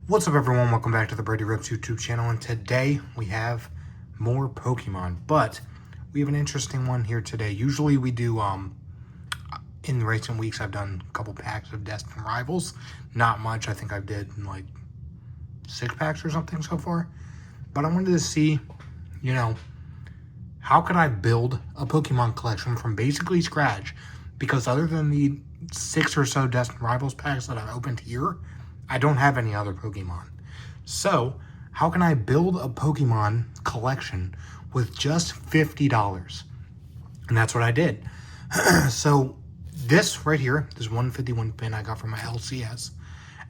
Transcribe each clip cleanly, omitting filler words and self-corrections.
What's up, everyone? Welcome back to the Brady Rips YouTube channel, and today we have more Pokemon, but we have an interesting one here today. Usually we do, in recent weeks, I've done a couple packs of Destined Rivals. Not much. I think I did like 6 packs or something so far, but I wanted to see, how could I build a Pokemon collection from basically scratch? Because other than the 6 or so Destined Rivals packs that I've opened here, I don't have any other Pokemon. So, how can I build a Pokemon collection with just $50? And that's what I did. So, this right here, this 151 pin I got from my LCS.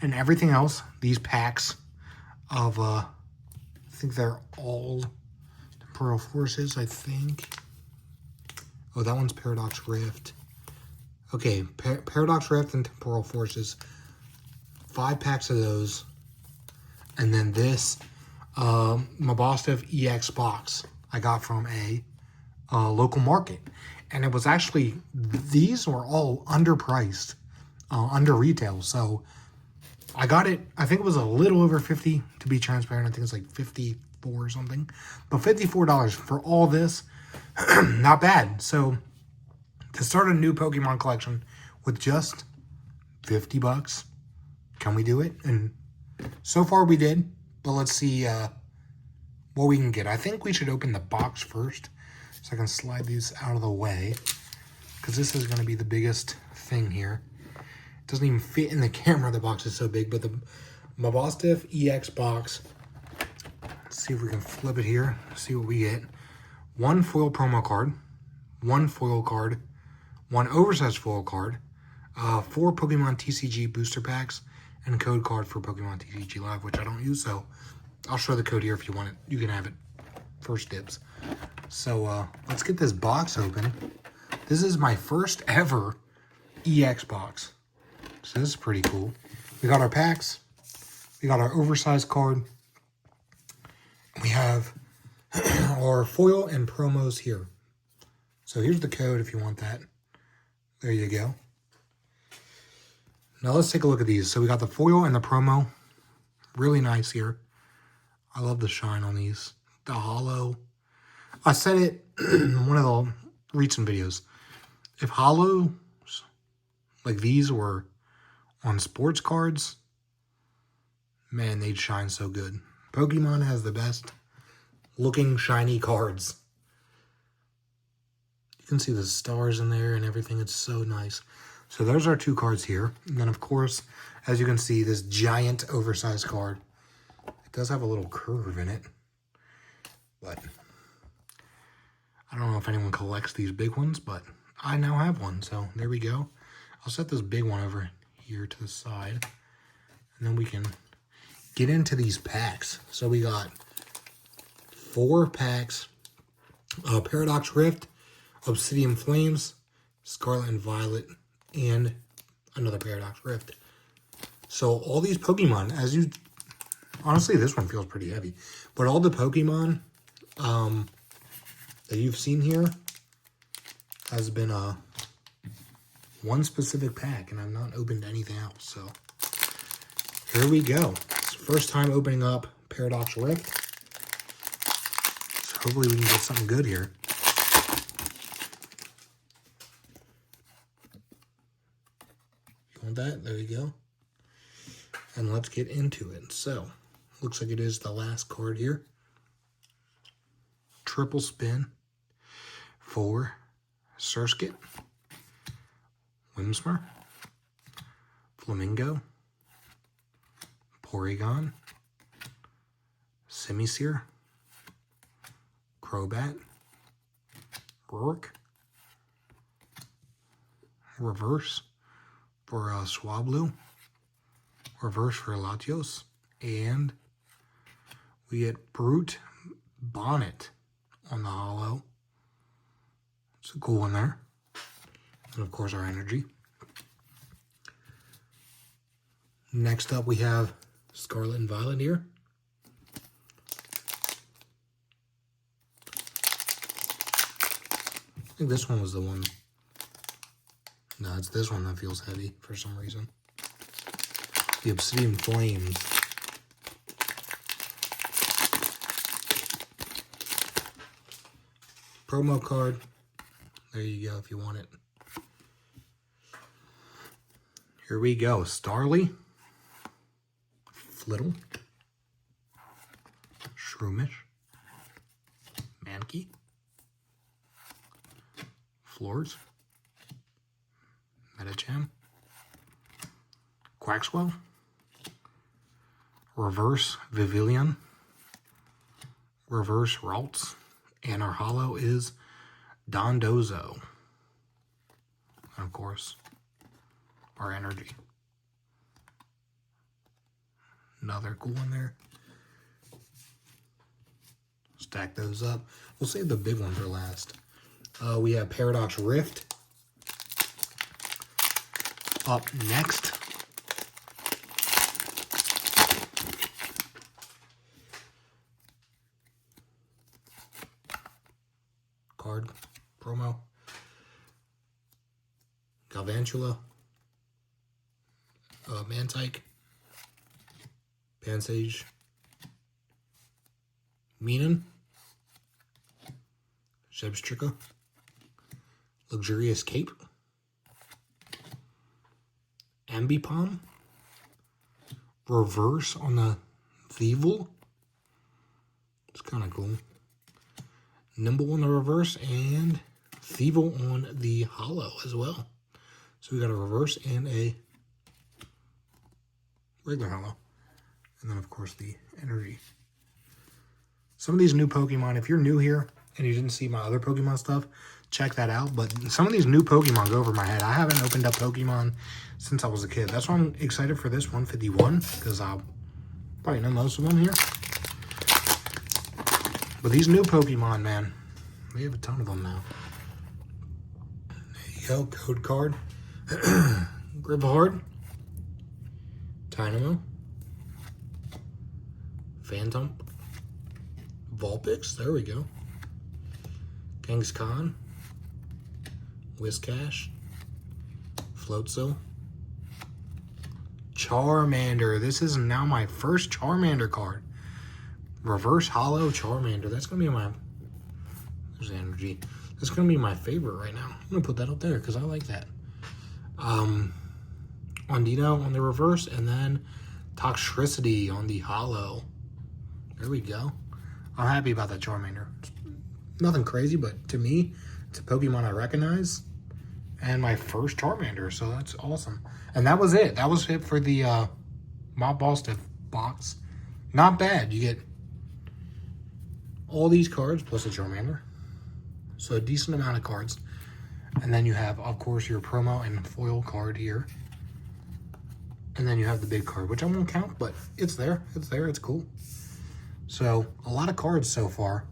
And everything else, these packs of, I think they're all Temporal Forces, I think. Oh, that one's Paradox Rift. Okay, Paradox Rift and Temporal Forces. 5 packs of those, and then this Mabosstiff EX box I got from a local market, and it was actually, these were all underpriced, under retail, so I got it, I think it was a little over 50 to be transparent. I think it's like 54 or something, but $54 for all this, not bad. So to start a new Pokemon collection with just 50 bucks, can we do it? And so far we did, but let's see what we can get. I think we should open the box first, so I can slide these out of the way, because this is going to be the biggest thing here. It doesn't even fit in the camera, the box is so big, but the Mabosstiff EX box, let's see if we can flip it here, see what we get. 1 foil promo card, 1 foil card, 1 oversized foil card, 4 Pokemon TCG booster packs, and a code card for Pokemon TCG Live, which I don't use, so I'll show the code here if you want it. You can have it first dibs. So let's get this box open. This is my first ever EX box, so this is pretty cool. We got our packs, we got our oversized card, we have our foil and promos here. So here's the code if you want that. There you go. Now let's take a look at these. So we got the foil and the promo. Really nice here. I love the shine on these. The hollow. I said it in one of the recent videos. If hollows like these were on sports cards, man, they'd shine so good. Pokemon has the best looking shiny cards. You can see the stars in there and everything. It's so nice. So those are 2 cards here. And then, of course, as you can see, this giant oversized card. It does have a little curve in it. But I don't know if anyone collects these big ones, but I now have one. So there we go. I'll set this big one over here to the side. And then we can get into these packs. So we got 4 packs. Paradox Rift, Obsidian Flames, Scarlet and Violet, and another Paradox Rift. So all these Pokemon, honestly, this one feels pretty heavy, but all the Pokemon that you've seen here has been one specific pack, and I've not opened anything else. So here we go. It's the first time opening up Paradox Rift, so hopefully we can get something good here. That, there you go. And let's get into it. So, looks like it is the last card here. Triple spin for Surskit, Whimsmur, Flamingo, Porygon, Simisear, Crobat, Rourke, Reverse for Swablu, reverse for Latios, and we get Brute Bonnet on the hollow. It's a cool one there. And of course our energy. Next up we have Scarlet and Violet here. I think this one was the one. No, it's this one that feels heavy for some reason. The Obsidian Flames. promo card. There you go if you want it. Here we go. Starly. Flittle. Shroomish. Mankey. Floors. Metacham. Quaxwell. Reverse Vivillon. Reverse Ralts. And our holo is Dondozo. And of course, our energy. Another cool one there. Stack those up. We'll save the big one for last. We have Paradox Rift. Up next. Card promo. Galvantula. Mantike. Pansage. Meenan. Zebstrika. Luxurious Cape. Ambipom. Reverse on the Thievul. It's kind of cool. Nimble on the reverse and Thievul on the holo as well. So we got a reverse and a regular holo. And then, of course, the energy. Some of these new Pokemon, if you're new here and you didn't see my other Pokemon stuff, check that out. But some of these new Pokemon go over my head. I haven't opened up Pokemon since I was a kid. That's why I'm excited for this 151, because I'll probably know most of them here. But these new Pokemon, man, we have a ton of them now. There you go, code card. Gribhard. Dynamo. Phantom. Vulpix, there we go. Kangaskhan. Whiscash. Floatzel. Charmander. This is now my first Charmander card. Reverse Holo Charmander. That's going to be my... There's energy. That's going to be my favorite right now. I'm going to put that up there because I like that. Ondino on the reverse, and then Toxtricity on the holo. There we go. I'm happy about that Charmander. It's nothing crazy, but to me, it's a Pokemon I recognize. And my first Charmander, so that's awesome. And that was it. That was it for the Mabosstiff box. Not bad. You get all these cards plus a Charmander. So a decent amount of cards. And then you have, of course, your promo and foil card here. And then you have the big card, which I won't count, but it's there. It's there. It's cool. So a lot of cards so far.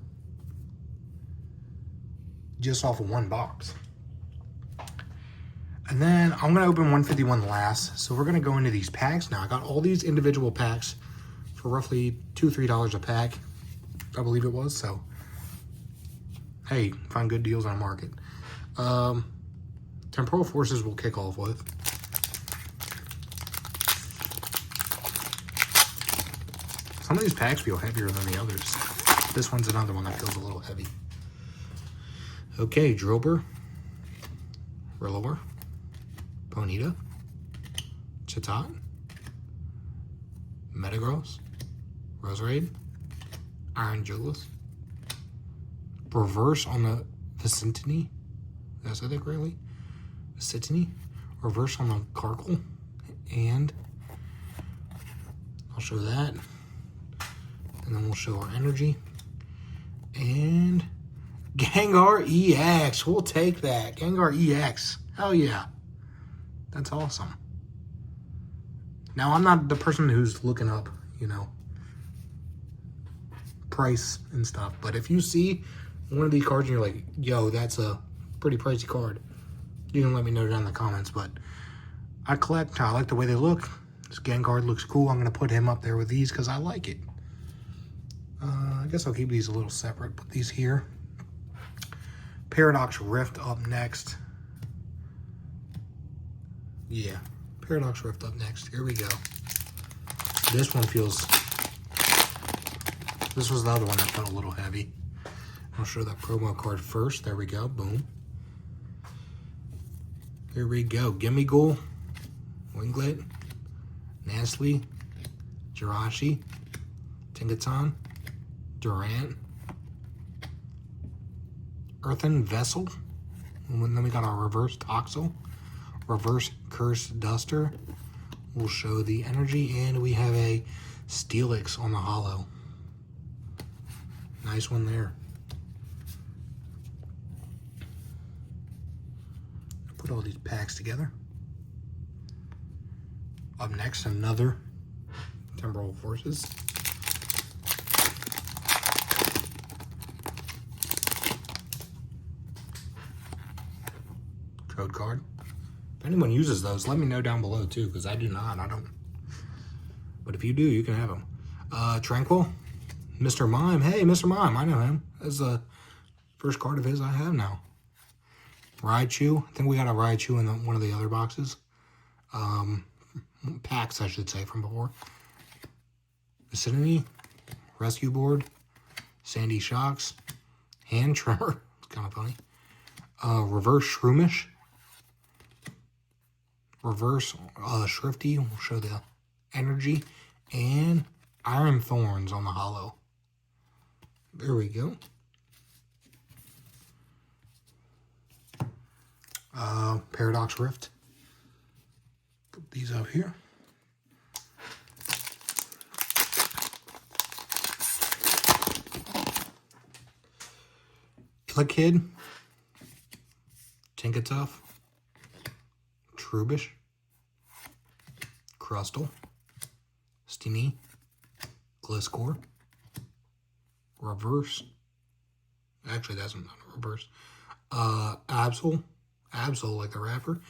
Just off of one box. And then I'm going to open 151 last. So we're going to go into these packs now. I got all these individual packs for roughly $2-3 a pack. I believe it was. So, hey, find good deals on the market. Temporal Forces we'll kick off with. Some of these packs feel heavier than the others. This one's another one that feels a little heavy. Okay, Drillbur. Rillor. Ponyta. Chatot. Metagross. Roserade. Iron Julius. Reverse on the Vicentini. Did I say that correctly? Vicentini. Reverse on the Carkle. And I'll show that. And then we'll show our energy. And Gengar EX. We'll take that. Gengar EX. Hell yeah. That's awesome. Now, I'm not the person who's looking up, you know, price and stuff. But if you see one of these cards and you're like, yo, that's a pretty pricey card, you can let me know down in the comments. But I collect. I like the way they look. This Gengar looks cool. I'm going to put him up there with these because I like it. I guess I'll keep these a little separate. Put these here. Paradox Rift up next. Yeah, Paradox Rift up next. Here we go. This one feels... This was the other one that felt a little heavy. I'll show that promo card first. There we go. Boom. Here we go. Gimmighoul, Winglet, Nastly, Jirachi, Tinkaton, Durant, Earthen Vessel. And then we got our reverse Toxel, reverse Curse Duster. We'll show the energy, and we have a Steelix on the holo. Nice one there. Put all these packs together. Up next, another Temporal Forces. Code card. If anyone uses those, let me know down below too, because I do not. I don't. But if you do, you can have them. Tranquil, Mr. Mime. Hey, Mr. Mime, I know him. That's the first card of his I have now. Raichu. I think we got a Raichu in one of the other boxes. Packs, I should say, from before. Vicinity, Rescue Board, Sandy Shocks, Hand Tremor. It's kind of funny. Reverse Shroomish. Reverse Shrifty. We'll show the energy. And Iron Thorns on the holo. There we go. Paradox Rift. Put these up here. Kid, Tinkatuff, Trubbish, Crustle, Steenie, Gliscor, Reverse. Actually, that's not a reverse. Absol like the rapper.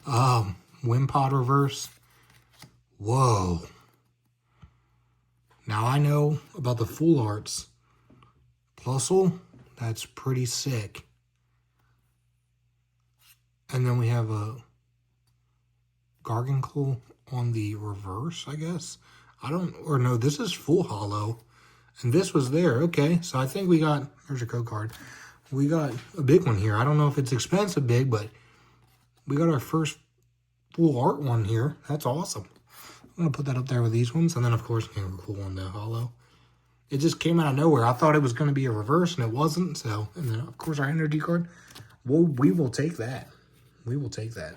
Wimpod Reverse. Whoa. Now I know about the full arts. Plusle, that's pretty sick. And then we have a Gargancle on the reverse, I guess. No, this is full holo. And this was there. Okay, so I think we got, there's a code card. We got a big one here. I don't know if it's expensive big, but we got our first full art one here. That's awesome. I'm going to put that up there with these ones. And then, of course, we have a cool one, the holo. It just came out of nowhere. I thought it was going to be a reverse, and it wasn't. So, and then, of course, our energy card. Well, we will take that. We will take that.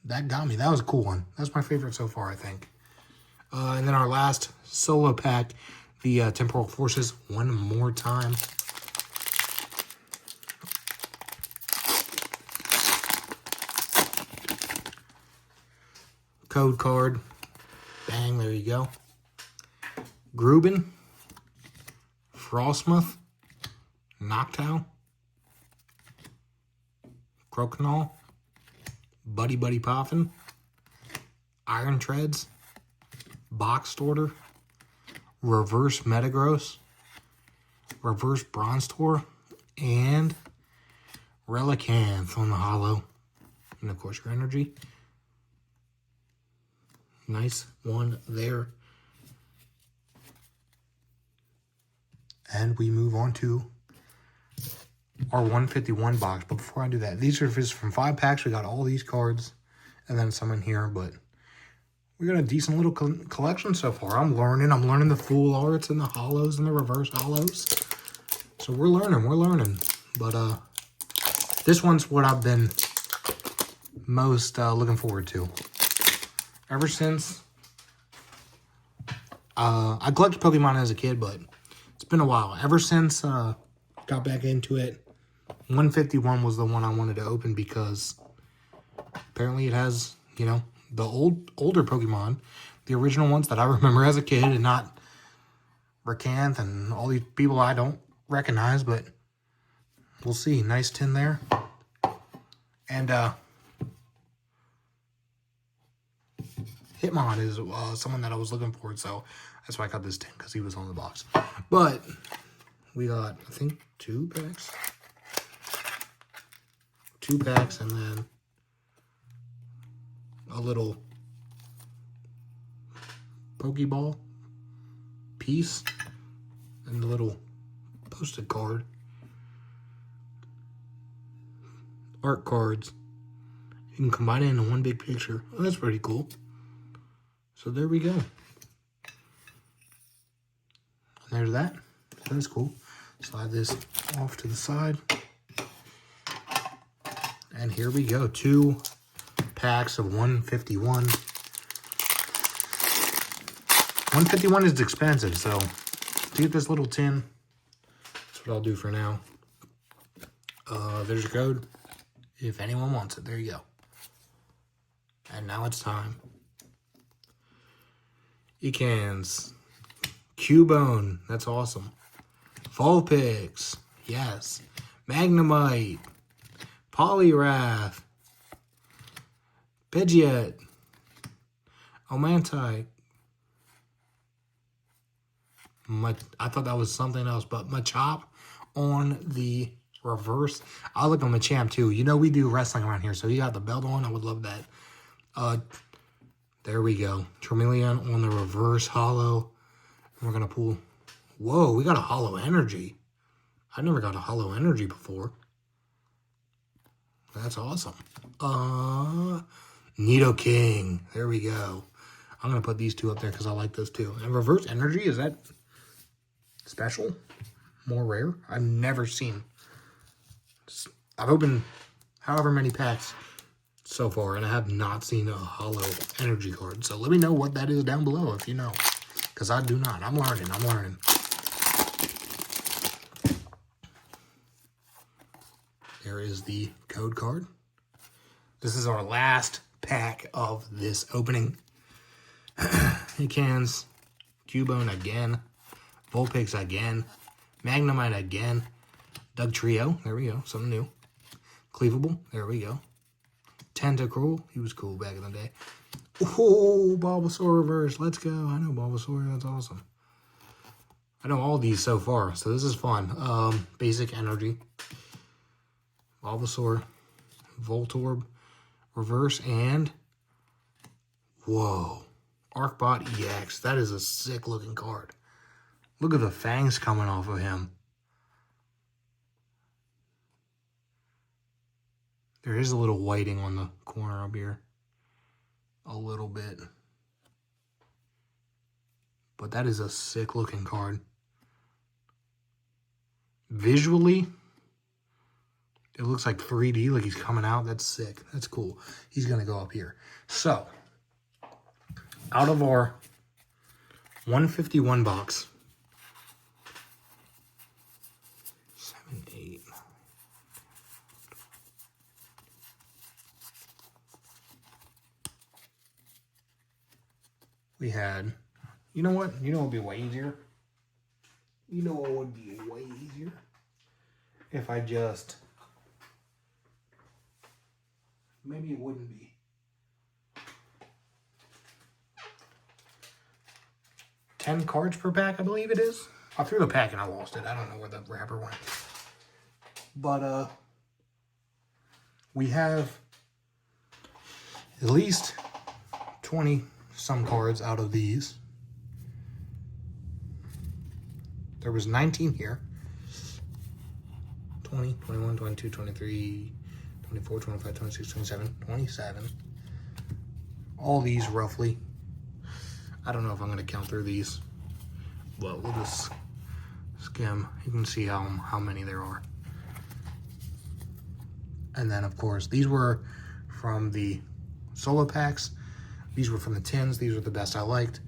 That got me. That was a cool one. That's my favorite so far, I think. And then our last solo pack, the Temporal Forces, one more time. Code card. Bang, there you go. Gruben, Frostmoth, Noctowl, Crokinole, Buddy Poffin, Iron Treads, Boxed Order, Reverse Metagross, Reverse Bronzor, and Relicanth on the holo. And of course your energy. Nice one there. And we move on to our 151 box. But before I do that, these are just from 5 packs. We got all these cards and then some in here. But we got a decent little collection so far. I'm learning the full arts and the holos and the reverse holos. So we're learning. But this one's what I've been most looking forward to. Ever since I collected Pokemon as a kid, but it's been a while. Ever since got back into it, 151 was the one I wanted to open because apparently it has, you know, the older Pokemon, the original ones that I remember as a kid, and not Rakanth and all these people I don't recognize, but we'll see. Nice tin there. And Hitmon is someone that I was looking for, so that's why I got this tin, because he was on the box. But we got, I think, 2 packs. 2 packs, and then a little Pokeball piece, and a little posted card. Art cards. You can combine it into one big picture. Oh, that's pretty cool. So there we go. And there's that. That's cool. Slide this off to the side. And here we go. 2 packs of 151. 151 is expensive, so to get this little tin, that's what I'll do for now. There's your code. If anyone wants it, there you go. And now it's time. Ecans. Cubone. That's awesome. Vulpix. Yes. Magnemite. Poliwrath. Pidgeot. Omantite. I thought that was something else, but Machop on the reverse. I look on Machamp too. You know we do wrestling around here, so you got the belt on. I would love that. There we go. Charmeleon on the reverse holo. We're going to pull. Whoa, we got a holo energy. I never got a holo energy before. That's awesome. Nidoking. There we go. I'm going to put these 2 up there because I like those too. And reverse energy, is that special? More rare? I've never seen. I've opened however many packs so far, and I have not seen a holo energy card. So let me know what that is down below if you know. Because I do not. I'm learning. There is the code card. This is our last pack of this opening. Ecans, Cubone again, Vulpix again, Magnemite again, Dugtrio, there we go, something new. Cleavable, there we go. Tentacruel, he was cool back in the day. Oh, Bulbasaur reverse, let's go. I know Bulbasaur, that's awesome. I know all these so far, so this is fun. Basic energy. Bulbasaur, Voltorb, reverse, and whoa. Arcbot EX. That is a sick looking card. Look at the fangs coming off of him. There is a little whiting on the corner up here. A little bit. But that is a sick looking card. Visually, it looks like 3D, like he's coming out. That's sick. That's cool. He's going to go up here. So, out of our 151 box, 7, 8, we had, you know what? You know what would be way easier? You know what would be way easier? If I just, maybe it wouldn't be. $10 cards per pack, I believe it is. I threw the pack and I lost it. I don't know where the wrapper went. But, we have at least 20 some cards out of these. There was 19 here. 20, 21, 22, 23, 24, 25, 26, 27, 27. All these roughly. I don't know if I'm going to count through these. But we'll just skim. You can see how many there are. And then, of course, these were from the solo packs. These were from the tins. These were the best I liked.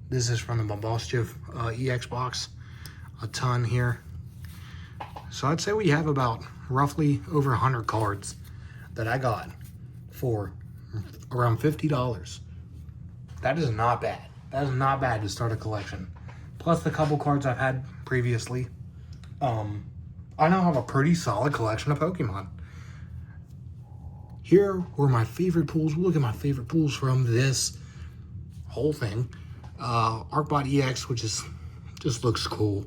This is from the Mabosstiff EX box. A ton here. So I'd say we have about roughly over 100 cards that I got for around $50. That is not bad. That is not bad to start a collection. Plus the couple cards I've had previously. I now have a pretty solid collection of Pokemon. Here were my favorite pulls. Look at my favorite pulls from this whole thing. Arcbot EX, which is just looks cool.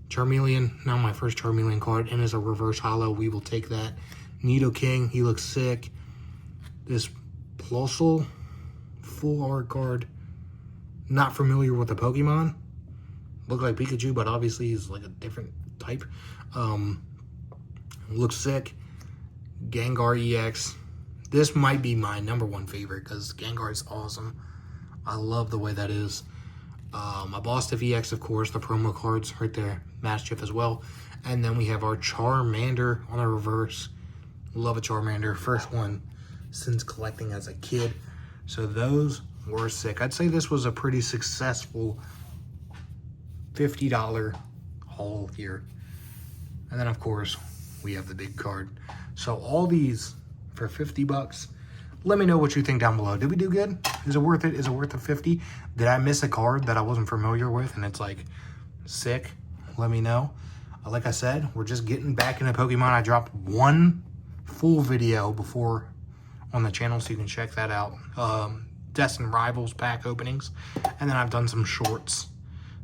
Charmeleon, now my first Charmeleon card, and as a reverse holo, we will take that. Nidoking, he looks sick. This Plusle, full art card. Not familiar with the Pokemon, Look like Pikachu, but obviously he's like a different type. Looks sick. Gengar EX. This might be my #1 favorite because Gengar is awesome. I love the way that is. Mabosstiff EX, of course, the promo cards right there. Mabosstiff as well. And then we have our Charmander on the reverse. Love a Charmander. First one since collecting as a kid. So those were sick. I'd say this was a pretty successful $50 haul here. And then, of course, we have the big card. So all these for 50 bucks. Let me know what you think down below. Did we do good? Is it worth it? Is it worth the 50? Did I miss a card that I wasn't familiar with and it's like sick? Let me know. Like I said, we're just getting back into Pokemon. I dropped one full video before on the channel, so you can check that out. Destined Rivals pack openings. And then I've done some shorts,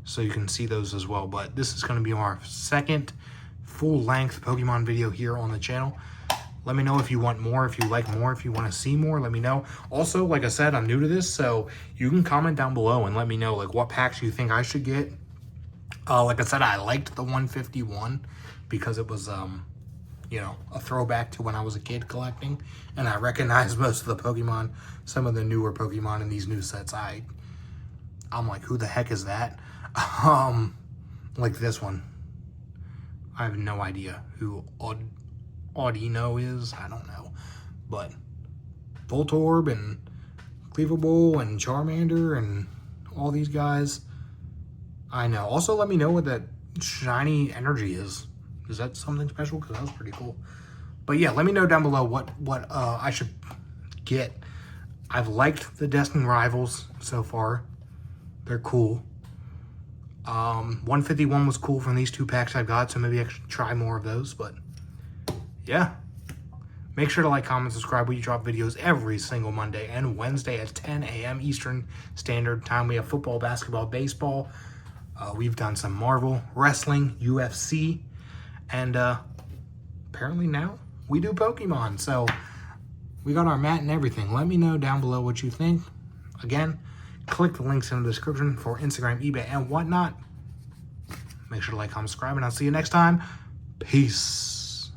so you can see those as well. But this is going to be our second full-length Pokemon video here on the channel. Let me know if you want more, if you like more, if you want to see more, let me know. Also, like I said, I'm new to this, so you can comment down below and let me know like what packs you think I should get. Like I said, I liked the 151 because it was, you know, a throwback to when I was a kid collecting. And I recognized most of the Pokemon, some of the newer Pokemon in these new sets. I'm like, who the heck is that? Like this one. I have no idea who Audino is. I don't know. But Voltorb and Cleavable and Charmander and all these guys. I know. Also, let me know what that shiny energy is. Is that something special? Because that was pretty cool. But yeah, let me know down below what I should get. I've liked the Destined Rivals so far. They're cool. 151 was cool from these two packs I've got, so maybe I should try more of those. But yeah. Make sure to like, comment, subscribe. We drop videos every single Monday and Wednesday at 10 a.m. Eastern Standard Time. We have football, basketball, baseball. We've done some Marvel, wrestling, UFC, and apparently now we do Pokemon. So we got our mat and everything. Let me know down below what you think. Again, click the links in the description for Instagram, eBay, and whatnot. Make sure to like, comment, subscribe, and I'll see you next time. Peace.